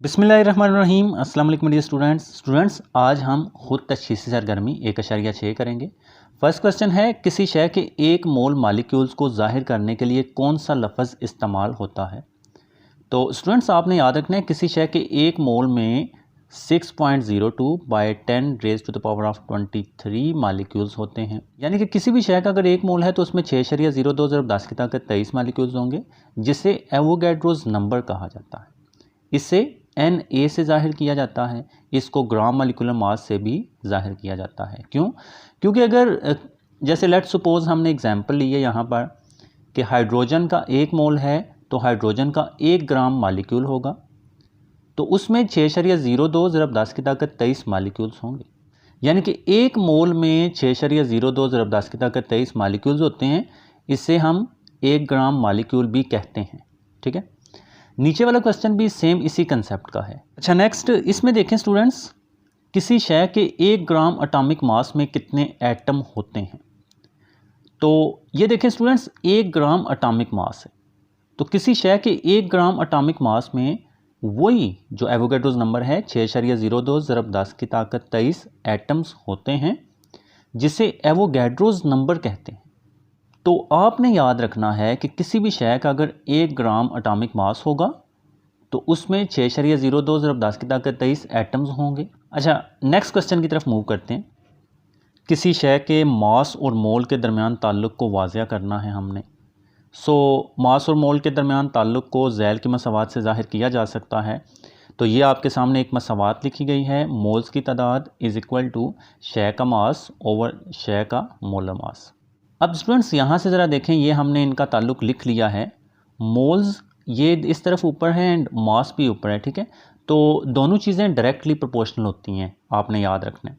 बिस्मिल्लाहिर्रहमानिर्रहीम। अस्सलाम वालेकुम डियर स्टूडेंट्स। आज हम खुद तशख़ीसी सरगर्मी 1.6 करेंगे। फर्स्ट क्वेश्चन है, किसी शय के एक मोल मालिक्यूल्स को जाहिर करने के लिए कौन सा लफ्ज़ इस्तेमाल होता है। तो स्टूडेंट्स आपने याद रखना है, किसी शय के एक मोल में 6.02 बाय 10⁻⁻23 मालिक्यूल्स होते हैं। यानी कि किसी भी शय का अगर एक मोल है तो उसमें 6.02 × 10 की ताकत 23 मालिक्यूल्स होंगे, जिसे एवोगैड्रोज नंबर कहा जाता है। इससे Na से जाहिर किया जाता है, इसको ग्राम मॉलिक्यूलर मास से भी जाहिर किया जाता है। क्यों? क्योंकि अगर जैसे लेट्स सपोज हमने एग्जांपल ली है यहाँ पर कि हाइड्रोजन का एक मोल है, तो हाइड्रोजन का 1 ग्राम मॉलिक्यूल होगा, तो उसमें 6.02 × 10 की ताकत 23 मालिक्यूल्स होंगे। यानी कि एक मोल में 6.02 × 10 की ताकत 23 मालिक्यूल्स होते हैं। इससे हम 1 ग्राम मॉलिक्यूल भी कहते हैं। ठीक है, नीचे वाला क्वेश्चन भी सेम इसी कंसेप्ट का है। अच्छा, नेक्स्ट इसमें देखें स्टूडेंट्स, किसी शय के 1 ग्राम एटॉमिक मास में कितने एटम होते हैं। तो ये देखें स्टूडेंट्स, 1 ग्राम एटॉमिक मास है, तो किसी शय के 1 ग्राम एटॉमिक मास में वही जो एवोगैड्रोज नंबर है 6.02 × 10 की ताकत 23 एटम्स होते हैं, जिसे एवोगैड्रोज नंबर कहते हैं। तो आपने याद रखना है कि किसी भी शय का अगर 1 ग्राम एटॉमिक मास होगा तो उसमें 6.02 × 10 की ताकत 23 एटम्स होंगे। अच्छा, नेक्स्ट क्वेश्चन की तरफ मूव करते हैं। किसी शय के मास और मोल के दरमियान ताल्लुक़ को वाज़िया करना है हमने। मास और मोल के दरमियान ताल्लुक़ को ज़ैल की मसावात से ज़ाहिर किया जा सकता है। तो ये आपके सामने एक मसावात लिखी गई है, मोल्स की तादाद इज़ इक्वल टू शय का मास ओवर शय का मोलर मास। अब स्टूडेंट्स यहाँ से ज़रा देखें, ये हमने इनका ताल्लुक़ लिख लिया है। मोल्स ये इस तरफ ऊपर है एंड मास भी ऊपर है। ठीक है, तो दोनों चीज़ें डायरेक्टली प्रोपोर्शनल होती हैं, आपने याद रखना है।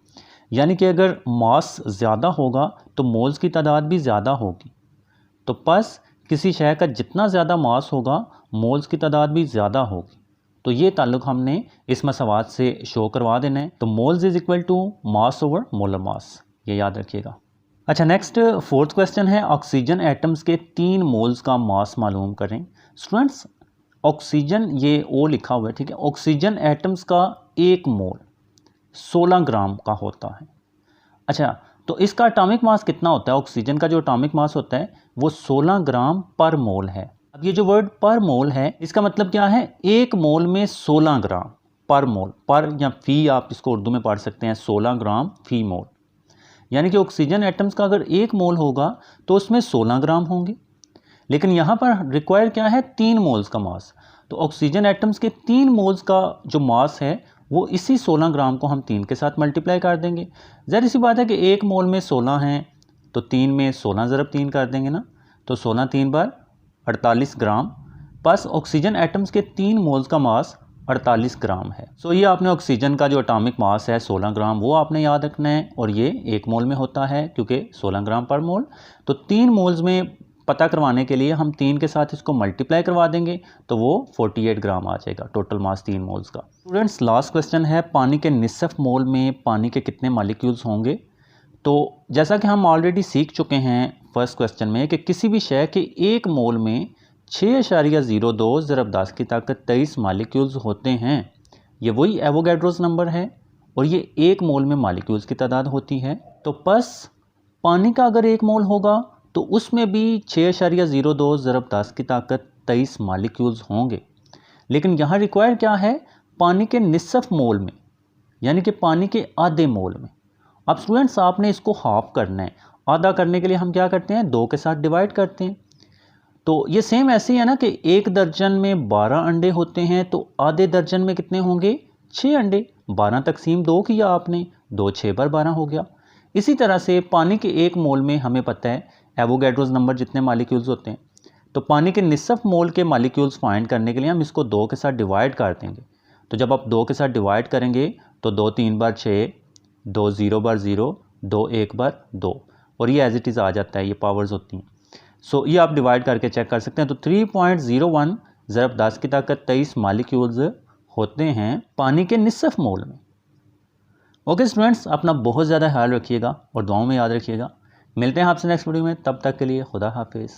यानी कि अगर मास ज़्यादा होगा तो मोल्स की तादाद भी ज़्यादा होगी। तो बस किसी शय का जितना ज़्यादा मास होगा मोल्स की तादाद भी ज़्यादा होगी। तो ये ताल्लुक़ हमने इस मसावात से शो करवा देना है। तो moles is equal to mass over molar mass, ये याद रखिएगा। अच्छा, नेक्स्ट फोर्थ क्वेश्चन है, ऑक्सीजन एटम्स के 3 मोल्स का मास मालूम करें। स्टूडेंट्स, ऑक्सीजन ये ओ लिखा हुआ है, ठीक है। ऑक्सीजन एटम्स का 1 मोल 16 ग्राम का होता है। अच्छा, तो इसका एटॉमिक मास कितना होता है? ऑक्सीजन का जो एटॉमिक मास होता है वो 16 ग्राम पर मोल है। अब ये जो वर्ड पर मोल है, इसका मतलब क्या है? 1 मोल में 16 ग्राम पर मोल, पर या फी आप इसको उर्दू में पढ़ सकते हैं, 16 ग्राम फी मोल। यानी कि ऑक्सीजन एटम्स का अगर 1 मोल होगा तो उसमें 16 ग्राम होंगे। लेकिन यहाँ पर रिक्वायर क्या है? 3 मोल्स का मास। तो ऑक्सीजन एटम्स के 3 मोल्स का जो मास है वो इसी 16 ग्राम को हम 3 के साथ मल्टीप्लाई कर देंगे। ज़ाहिर सी बात है कि 1 मोल में 16 हैं, तो 3 में 16 ज़रब 3 कर देंगे ना, तो 16 3 बार 48 ग्राम। बस ऑक्सीजन एटम्स के 3 मोल्स का मास 48 ग्राम है। ये आपने ऑक्सीजन का जो एटॉमिक मास है 16 ग्राम, वो आपने याद रखना है, और ये 1 मोल में होता है क्योंकि 16 ग्राम पर मोल। तो 3 मोल्स में पता करवाने के लिए हम 3 के साथ इसको मल्टीप्लाई करवा देंगे, तो वो 48 ग्राम आ जाएगा टोटल मास 3 मोल्स का। स्टूडेंट्स, लास्ट क्वेश्चन है, पानी के निसफ मोल में पानी के कितने मॉलिक्यूल्स होंगे। तो जैसा कि हम ऑलरेडी सीख चुके हैं फर्स्ट क्वेश्चन में कि किसी भी शय के 1 मोल में 6.02 × 10 की ताकत 23 मालिक्यूल्स होते हैं। ये वही एवोगैड्रोज नंबर है और ये 1 मोल में मालिक्यूल्स की तादाद होती है। तो बस पानी का अगर 1 मोल होगा तो उसमें भी 6.02 × 10 की ताकत 23 मालिक्यूल्स होंगे। लेकिन यहाँ रिक्वायर क्या है? पानी के निसफ मोल में, यानी कि पानी के आधे मोल में। अब स्टूडेंट्स, आपने इसको हाफ करना है। आधा करने के लिए हम क्या करते हैं? 2 के साथ डिवाइड करते हैं। तो ये सेम ऐसे ही है ना कि 1 दर्जन में 12 अंडे होते हैं, तो आधे दर्जन में कितने होंगे? 6 अंडे। 12 तकसीम 2 किया आपने, 2 6 बार 12 हो गया। इसी तरह से पानी के 1 मोल में हमें पता है एवोगैड्रोज नंबर जितने मालिक्यूल्स होते हैं, तो पानी के निसफ मोल के मालिक्यूल्स फाइंड करने के लिए हम इसको 2 के साथ डिवाइड कर देंगे। तो जब आप 2 के साथ डिवाइड करेंगे तो 2 3 बार 6, 2 0 बार 0, 2 1 बार 2, और ये एज इट इज़ आ जाता है, ये पावर्स होती हैं। ये आप डिवाइड करके चेक कर सकते हैं। तो 3.01 ज़रब 10 की ताकत 23 मालिक्यूल्स होते हैं पानी के निसफ मोल में। ओके स्टूडेंट्स, अपना बहुत ज़्यादा ख्याल रखिएगा और दुआओं में याद रखिएगा। मिलते हैं आपसे नेक्स्ट वीडियो में, तब तक के लिए खुदा हाफिज़।